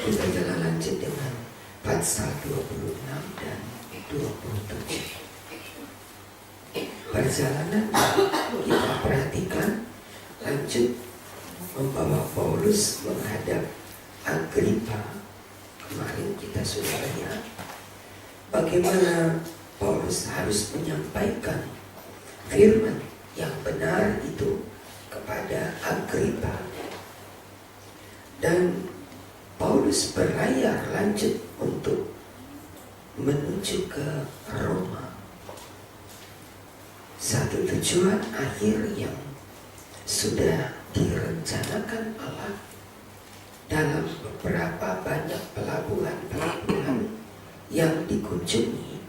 Kita jalan lanjut dengan pasal 26 dan 27. Perjalanan kita perhatikan lanjut membawa Paulus menghadap Agripa. Kemarin kita sudah lihat bagaimana Paulus harus menyampaikan firman yang benar itu kepada Agripa. Dan Paulus berlayar lanjut untuk menuju ke Roma. Satu tujuan akhir yang sudah direncanakan Allah dalam beberapa banyak pelabuhan-pelabuhan yang dikunjungi,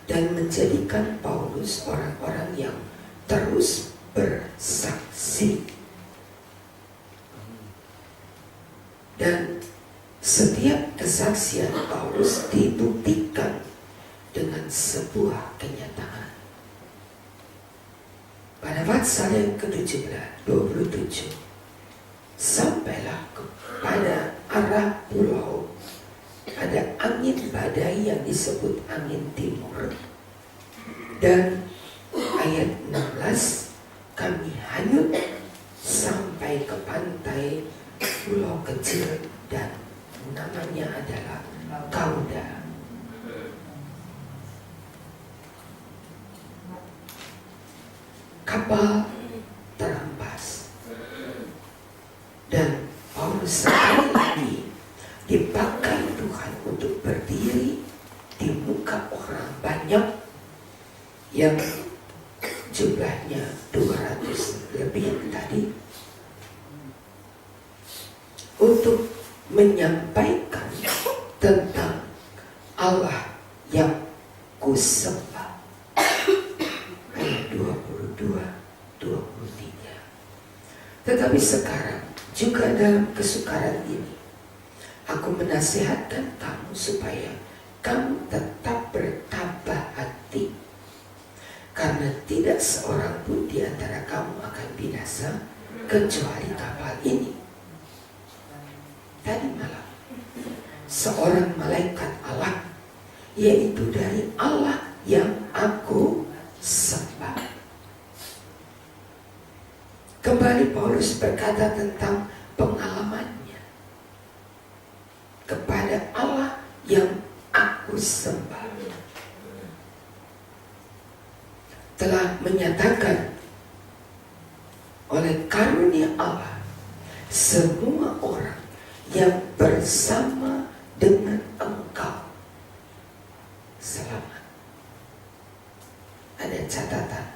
dan menjadikan Paulus orang-orang yang terus bersaksi. Dan setiap kesaksian Paulus dibuktikan dengan sebuah kenyataan. Pada pasal yang ke-17, 27, sampailah kepada arah pulau. Ada angin badai yang disebut angin timur. Dan ayat 16, kami hanyut sampai ke pantai pulau kecil dan namanya adalah Kauda. Kapal terampas dan Paulus sekali lagi dipakai Tuhan untuk berdiri di muka orang banyak yang jumlahnya 200 lebih tadi, untuk menyampaikan tentang Allah yang kusembah. Ayat 22, 23. Tetapi sekarang juga dalam kesukaran ini aku menasihatkan kamu supaya kamu tetap bertabah hati, karena tidak seorang pun di antara kamu akan binasa kecuali kapal ini. Tadi malam seorang malaikat Allah, yaitu dari Allah yang aku sembah. Kembali Paulus berkata tentang pengalamannya kepada Allah yang aku sembah. Telah menyatakan oleh karunia Allah, semua orang yang bersama dengan engkau selamat. Ada catatan,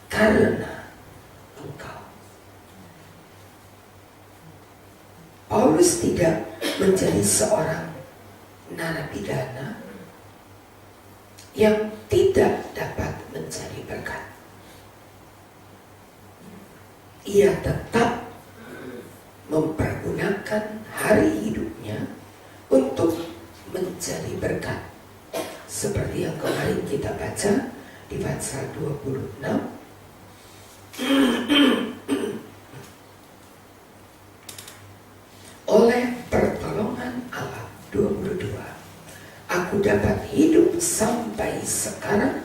karena engkau. Paulus tidak menjadi seorang narapidana yang tidak dapat mencari berkat. Ia tetap mempergunakan hari hidupnya untuk mencari berkat, seperti yang kemarin kita baca di pasal 26. Oleh pertolongan Allah, 22, aku dapat hidup sampai sekarang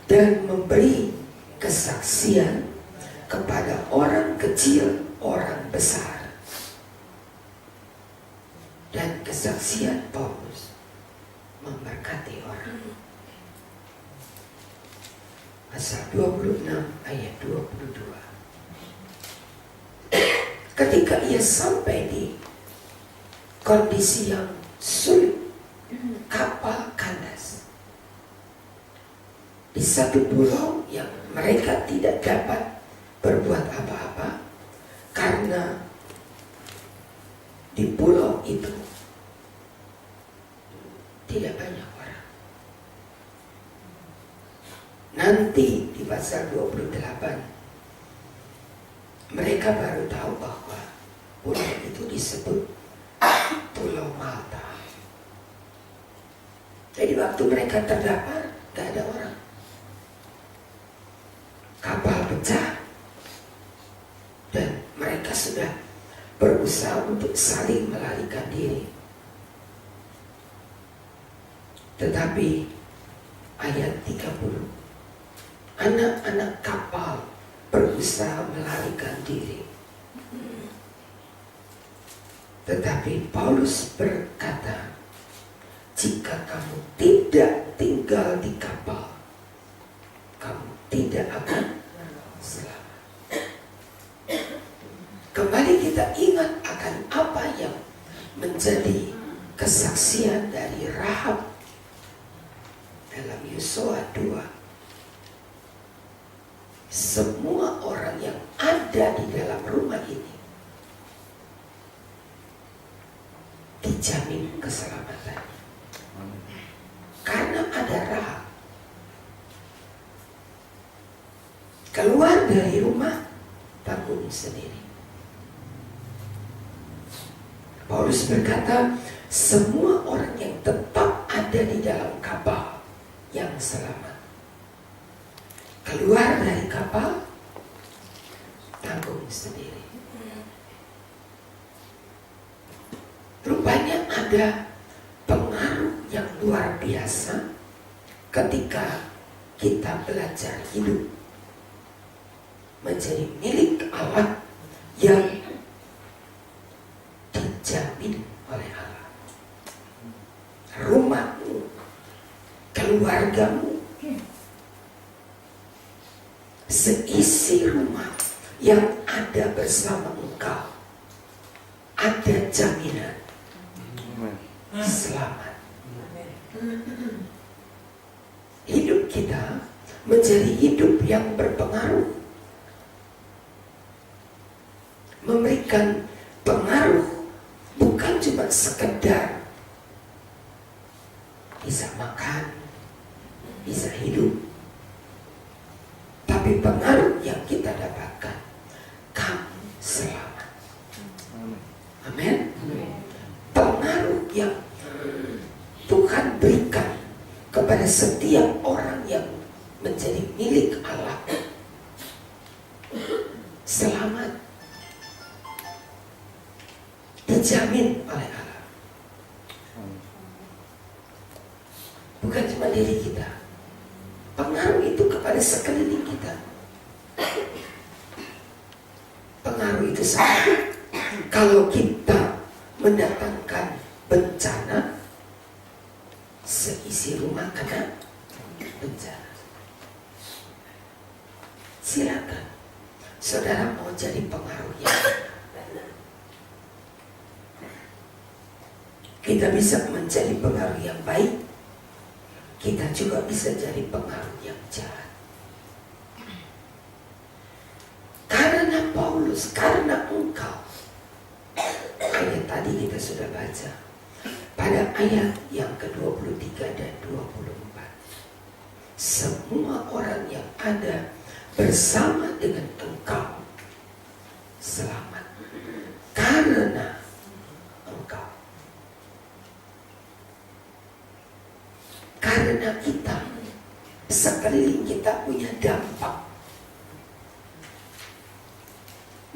dan memberi kesaksian kepada orang kecil, orang besar. Dan kesaksian Paulus memberkati orang. Pasal 26 ayat 22. Ketika ia sampai di kondisi yang sulit, kapal kandas di satu pulau yang mereka tidak dapat berbuat apa-apa, karena di pulau itu tidak banyak orang. Nanti di pasal 28 mereka baru tahu bahwa pulau itu disebut Pulau Malta. Jadi waktu mereka terdapat gak ada orang. Kapal pecah dan mereka sudah berusaha untuk saling melarikan diri. Tetapi ayat 30, anak-anak kapal berusaha melarikan diri. Tetapi Paulus berkata, jika kamu tidak tinggal di kapal, kamu tidak akan selamat. Kembali kita ingat akan apa yang menjadi kesaksian dari Rahab dalam Yosua 2. Semua orang yang ada di dalam rumah ini dijamin keselamatannya. Karena ada Rahab. Keluar dari rumah, tanggung sendiri. Paulus berkata, semua orang yang tetap ada di dalam kapal yang selamat. Keluar dari kapal, tanggung sendiri. Rupanya ada pengaruh yang luar biasa ketika kita belajar hidup menjadi milik Allah yang dijamin oleh Allah. Rumahmu, keluargamu, seisi rumah yang ada bersama engkau, ada jaminan selamat. Hidup kita menjadi hidup yang berpengaruh, memberikan pengaruh, bukan cuma sekedar bisa makan, bisa hidup, tapi pengaruh yang kita dapatkan, kamu selamat. Amin. Pengaruh yang Tuhan berikan kepada setiap orang yang menjadi milik Allah, selamat, dijamin oleh Allah. Bukan cuma diri kita, pengaruh itu kepada sekeliling kita. Pengaruh itu sama. Kalau kita mendatangkan bencana, seisi rumah kena bencana. Silakan, saudara mau jadi pengaruhnya. Kita bisa menjadi pengaruh yang baik, kita juga bisa jadi pengaruh yang jahat. Karena Paulus, karena engkau. Ayat tadi kita sudah baca pada ayat yang ke-23 dan 24. Semua orang yang ada bersama dengan engkau selamat karena engkau. Karena kita, sekeliling kita punya dampak.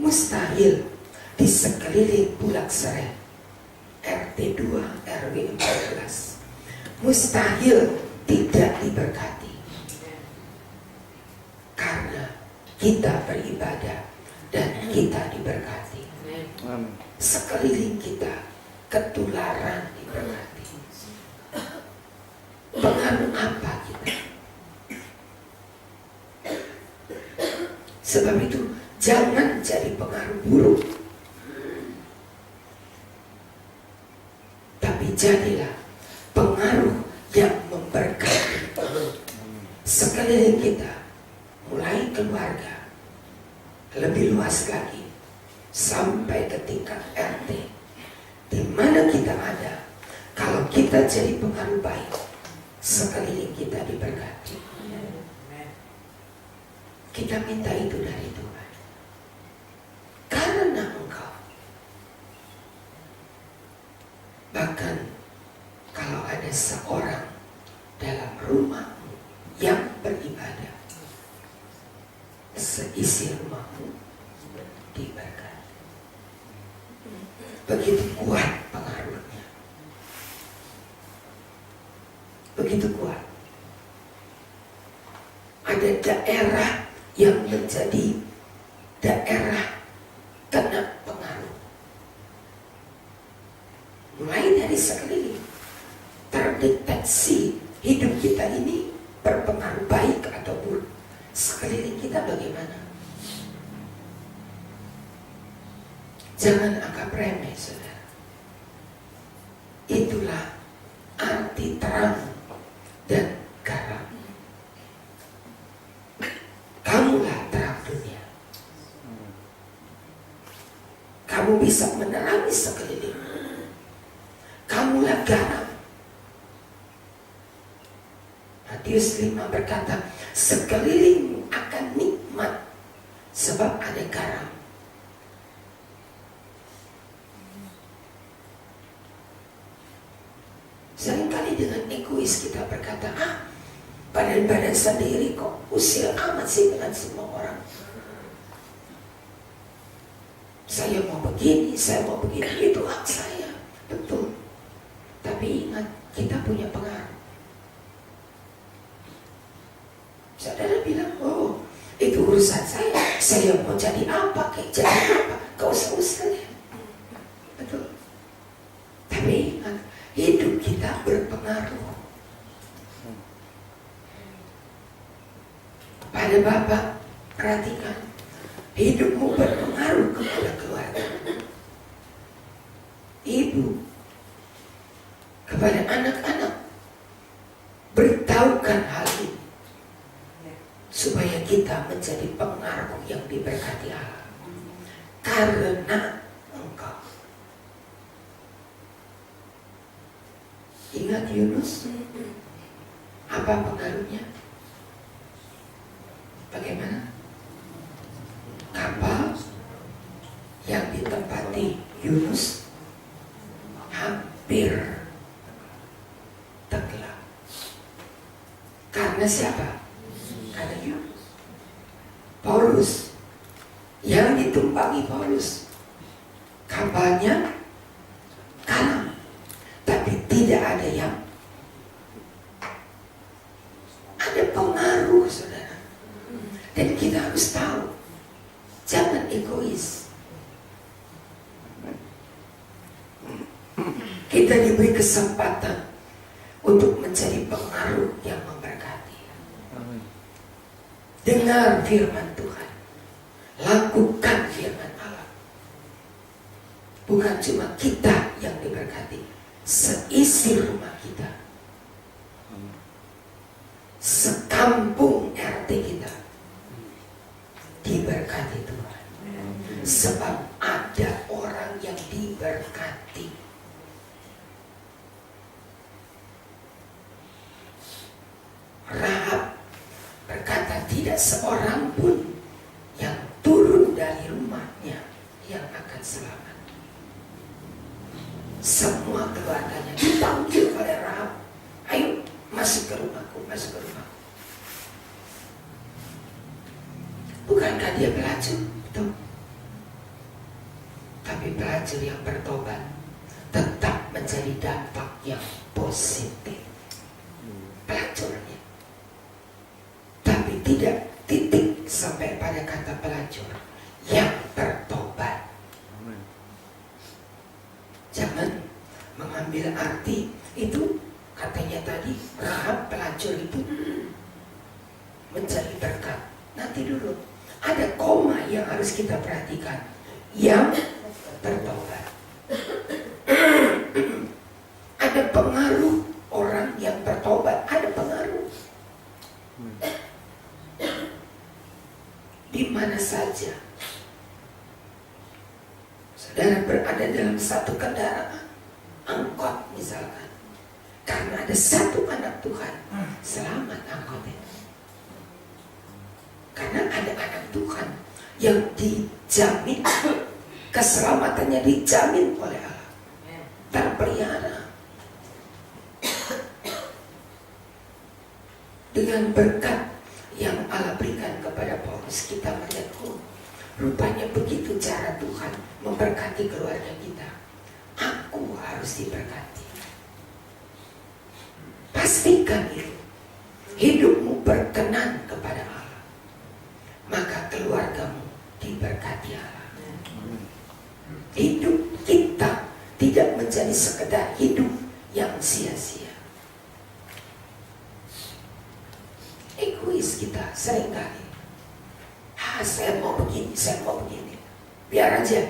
Mustahil di sekeliling Bulak-Seren RT 2 RW 14 mustahil tidak diberkati, karena kita beribadah dan kita diberkati. Sekeliling kita ketularan diberkati. Pengaruh apa kita? Sebab itu jangan jadi pengaruh buruk, tapi jadilah pengaruh yang memberkati sekeliling kita, mulai keluarga, lebih luas lagi sampai ke tingkat RT, di mana kita ada. Kalau kita jadi pengaruh baik, sekeliling kita diberkati. Kita minta itu dari Tuhan. Karena engkau, bahkan kalau ada seorang dalam rumahmu yang beribadah, seisi rumahmu diberkati. Begitu kuat pengaruhnya. begitu kuat. Ada daerah yang menjadi daerah kena pengaruh. Mulai dari sekeliling terdeteksi hidup kita ini berpengaruh baik atau buruk. Sekeliling kita bagaimana? Jangan anggap remeh, saudara. Itulah arti terang dan garam. Kamulah terang dunia. Kamu bisa menerangi sekeliling. Kamulah garam. Matius 5 berkata, sekeliling akan nikmat sebab ada garam. Seringkali dengan egois kita berkata, badan-badan sendiri kok, usil amat sih dengan semua orang. Saya mau begini, saya mau begini, itu hak saya. Betul. Tapi ingat, kita punya pengaruh. Saudara bilang, oh itu urusan saya mau jadi apa, kayak jadi apa, gak usah urusannya. Betul. Tapi ingat, hidup kita berpengaruh. Pada Bapak, perhatikan, hidupmu berpengaruh kepada keluarga. Ibu, kepada anak-anak, beritahukan hal ini supaya kita menjadi pengaruh yang diberkati Allah. Karena engkau. Ingat Yunus, apa pengaruhnya? Bagaimana? Kapal yang ditempati Yunus hampir tenggelam. Karena siapa? Karena Yunus. Paulus, yang ditumpangi Paulus, kapalnya karam, tapi tidak ada yang ada pengaruh, saudara. Dan kita harus tahu, jangan egois. Kita diberi kesempatan untuk menjadi pengaruh yang memberkati. Dengar firman Tuhan, lakukan firman Allah. Bukan cuma kita yang diberkati, seisi rumah kita, sekampung RT kita diberkati Tuhan. Sebab ada orang yang diberkati. Rahab berkata, tidak seorang pun yang turun dari rumahnya yang akan selamat. Semua keluarganya dipanggil oleh Rahab, ayo masuk ke rumahku, masuk ke rumahku. Bukankah dia pelacur? Betul. Tapi pelacur yang bertobat tetap menjadi dampak yang positif. Pelacurnya, tapi tidak titik sampai pada kata pelacur yang bertobat. Jangan mengambil arti itu. Katanya tadi Rahab pelacur itu menjadi berkat. Nanti dulu, ada koma yang harus kita perhatikan, yang bertobat. Ada pengaruh orang yang bertobat, ada pengaruh. Di mana saja saudara berada dalam satu kendaraan, angkot misalkan, karena ada satu anak Tuhan, selamat angkot itu. Karena ada anak Tuhan yang dijamin, keselamatannya dijamin oleh Allah, terpelihara. Dengan berkat yang Allah berikan kepada Paulus, kita melihat, rupanya begitu cara Tuhan memberkati keluarga kita. Aku harus diberkati. Pas Pastikan itu. Hidupmu berkenan kepada Allah, maka keluargamu diberkati Allah. Hidup kita tidak menjadi sekedar hidup yang sia-sia. Egois kita seringkali. Saya mau begini, saya mau begini. Biar aja.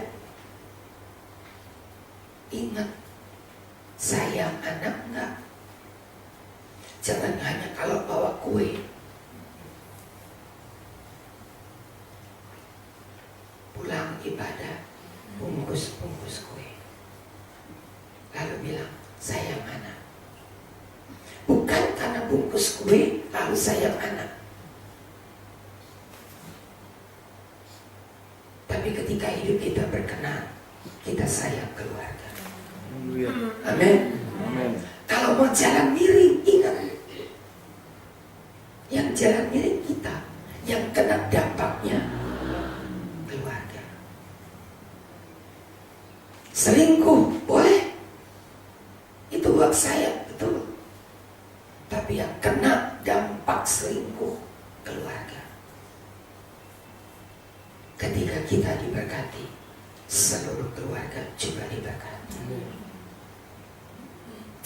Ingat, sayang anak enggak. Jangan hanya kalau bawa kue. Pulang ibadah, bungkus-bungkus kue. Lalu bilang, sayang anak. Bukan karena bungkus kue, lalu sayang anak. Tapi ketika hidup kita berkenan, kita sayang keluarga. Amin. Kalau mau jalan miring, ingat. Yang jalan miring kita, yang kena dampaknya keluarga. Selingkuh, boleh. Itu hak saya, betul. Tapi yang kena dampak selingkuh, keluarga. Ketika kita diberkati, seluruh keluarga juga diberkati.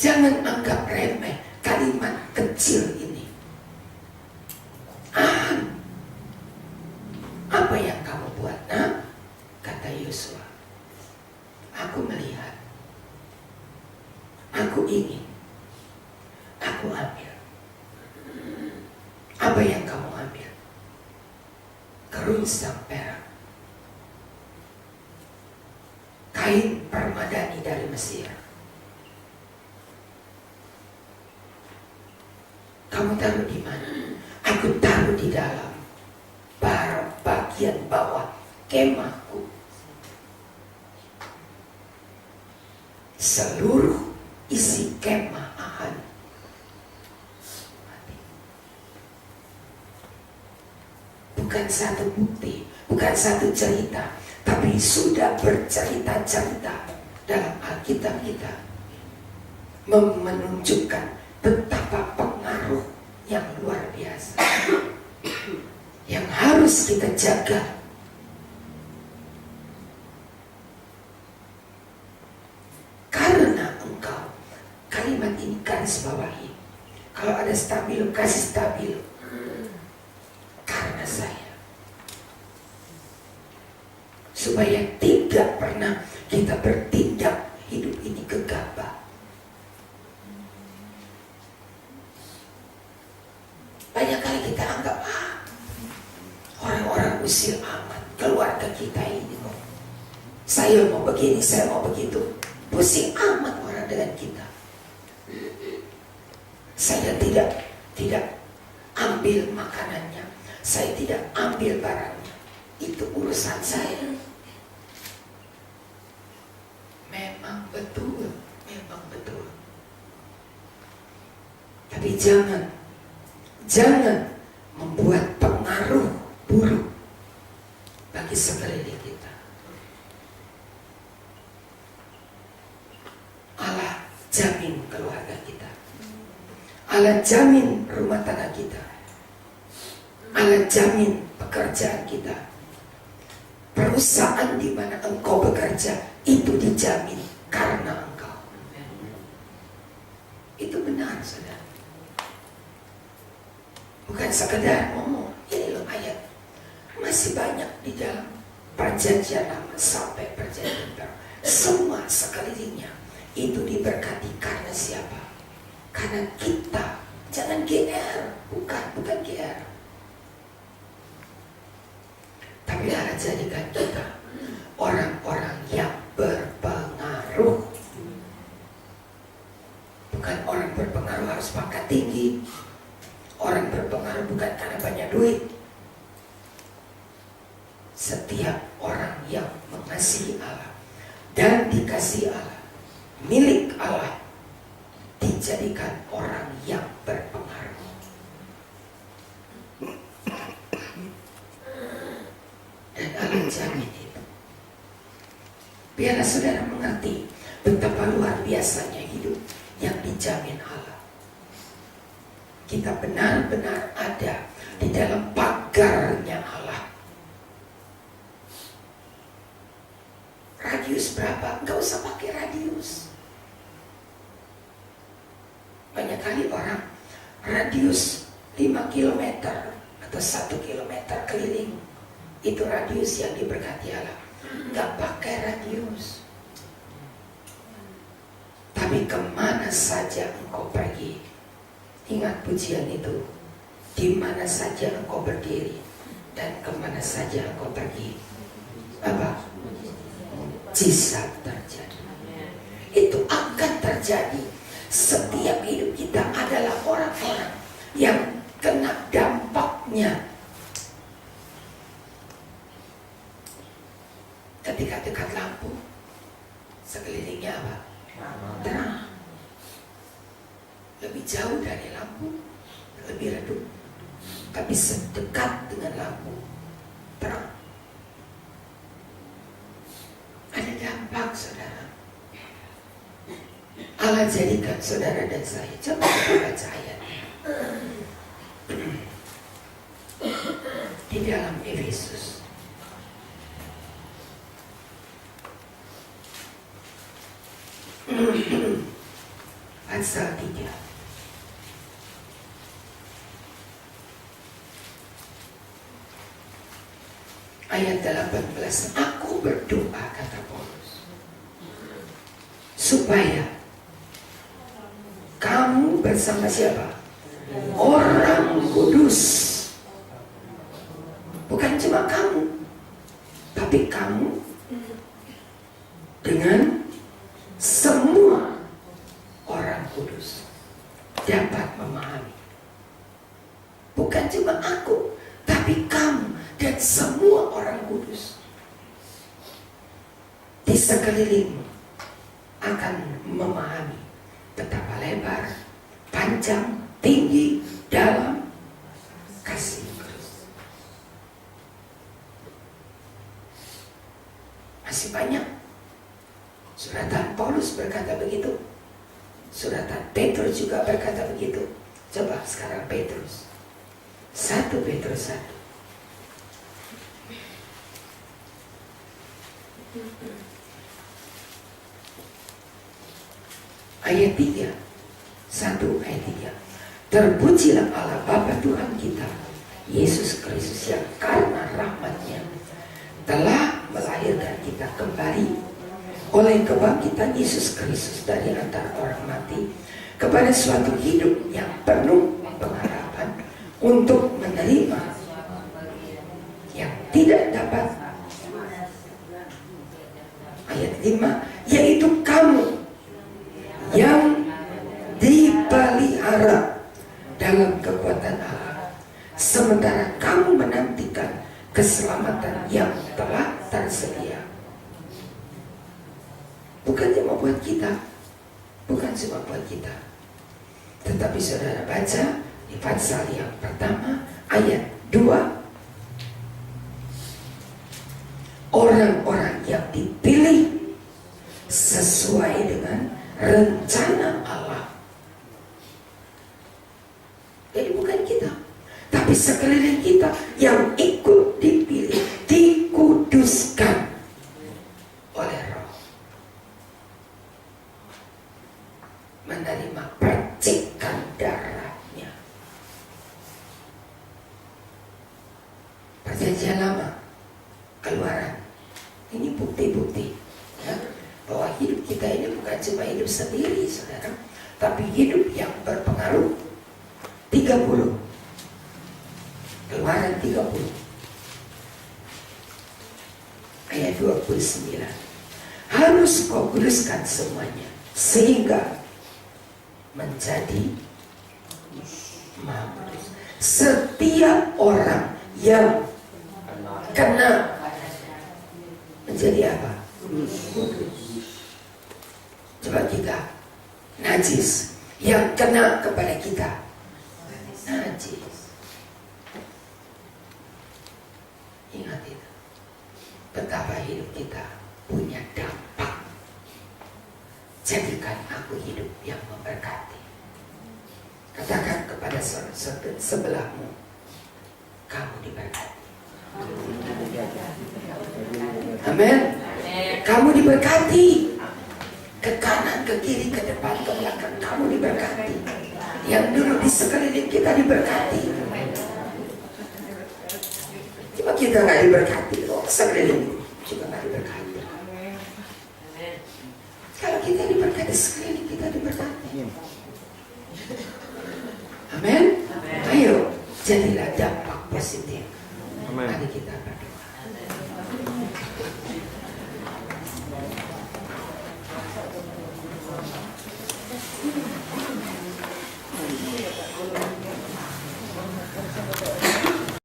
Jangan anggap remeh kalimat kecil ini. Apa yang kamu buat, nak? Kata Yosua. Aku melihat, aku ingin, aku ambil. Apa yang kamu ambil? Kerunsang perak, kain permadani dari Mesir. Kamu taruh di mana? Aku taruh di dalam bagian bawah kemahku. Seluruh isi kemah Ahan mati. Bukan satu bukti, bukan satu cerita, tapi sudah bercerita-cerita dalam Alkitab kita menunjukkan betapa pengaruh yang luar biasa yang harus kita jaga. Karena engkau, kalimat ini garis bawahi. Kalau ada stabilo, kasih stabilo. Karena saya, supaya tidak pernah kita bertindak hidup ini gegabah. Banyak kali kita anggap orang-orang usil aman, keluarga kita ini kok. Saya mau begini, saya mau begitu. Pusing amat orang dengan kita. Saya tidak ambil makanannya, saya tidak ambil barangnya. Itu urusan saya. Memang betul, memang betul. Tapi jangan membuat pengaruh buruk bagi sekeliling kita. Allah jamin keluarga kita. Allah jamin rumah tangga kita. Allah jamin pekerjaan kita. Perusahaan di mana engkau bekerja itu dijamin karena engkau. Itu benar, saudara. Bukan sekedar ngomong, ini loh ayat. Masih banyak di dalam perjanjian lama sampai perjanjian baru. Semua sekelilingnya itu diberkati karena siapa? Karena kita. Jangan GR, bukan GR. Tapi Allah jadikan kita orang-orang yang berpengaruh. Bukan orang berpengaruh harus pangkat tinggi. Orang berpengaruh bukan karena banyak duit. Setiap orang yang mengasihi Allah dan dikasihi Allah, milik Allah, dijadikan orang yang berpengaruh. Dan Allah jamin itu. Biarlah saudara mengerti betapa luar biasanya hidup yang dijamin Allah. kita benar-benar ada di dalam pagarnya Allah. Radius berapa? Nggak usah pakai radius. Banyak kali orang radius 5 km atau 1 km keliling, itu radius yang diberkati Allah. Nggak pakai radius. Tapi kemana saja engkau pergi, ingat pujian itu, di mana saja engkau berdiri dan kemana saja engkau pergi, apa? Mujizat terjadi. Itu akan terjadi. Setiap hidup kita adalah orang-orang yang kena dampaknya. Ketika dekat lampu, sekelilingnya apa? Terang. Lebih jauh dari lampu, lebih redup. Tapi sedekat dengan lampu, terang. Ada dampak, saudara. Allah jadikan saudara dan saya. Coba kita baca ayatnya di dalam Efesus. Pasal 3. Ayat 18. Aku berdoa, kata Paulus, supaya kamu bersama siapa? Orang kudus. Bukan cuma kamu, tapi kamu dengan semua orang kudus dapat memahami. Bukan cuma aku, tapi kamu dan semua orang kudus di sekelilingmu akan memahami betapa lebar, panjang, tinggi, dalam kasih Kristus. Masih banyak. Suratan Paulus berkata begitu. Suratan Petrus juga berkata begitu. Coba sekarang Petrus. 1 Petrus 1. Ayat 3. 1 ayat 3. Terpujilah Allah Bapa Tuhan kita Yesus Kristus, yang karena rahmat-Nya telah melahirkan kita kembali oleh kebangkitan Yesus Kristus dari antara orang mati kepada suatu hidup yang penuh pengharapan, untuk menerima yang tidak dapat. Ayat 5, yaitu kamu yang dipelihara dalam kekuatan Allah, sementara kamu menantikan keselamatan yang telah tersedia. Bukan cuma buat kita, bukan cuma buat kita, tetapi saudara baca di pasal yang pertama ayat 2, orang-orang yang dipilih sesuai dengan rencana Allah. Jadi bukan kita, tapi sekeliling kita yang ikut dipilih, dikuduskan oleh Roh, menerima percikan darahnya. Perjanjian Lama, Keluaran, ini bukti-bukti ya, bahwa hidup kita ini bukan cuma hidup sendiri, saudara, tapi hidup yang berpengaruh. 30, Keluaran 30 ayat 29, harus kau kuduskan semuanya sehingga menjadi maha kudus. Setiap orang yang kena menjadi apa? Coba kita najis, yang kena kepada kita najis. Ingat itu, betapa hidup kita punya dampak. Jadikan aku hidup yang memberkati. Katakan kepada sebelahmu, kamu diberkati. Amin. Kamu diberkati. Ke kanan, ke kiri, ke depan, ke belakang, kamu diberkati. Yang dulu di sekeliling kita diberkati. Cuma kita nggak diberkati, loh. Sekeliling juga nggak diberkati. Kalau kita diberkati, sekeliling kita diberkati. Amin. Ayo, jadilah dampak positif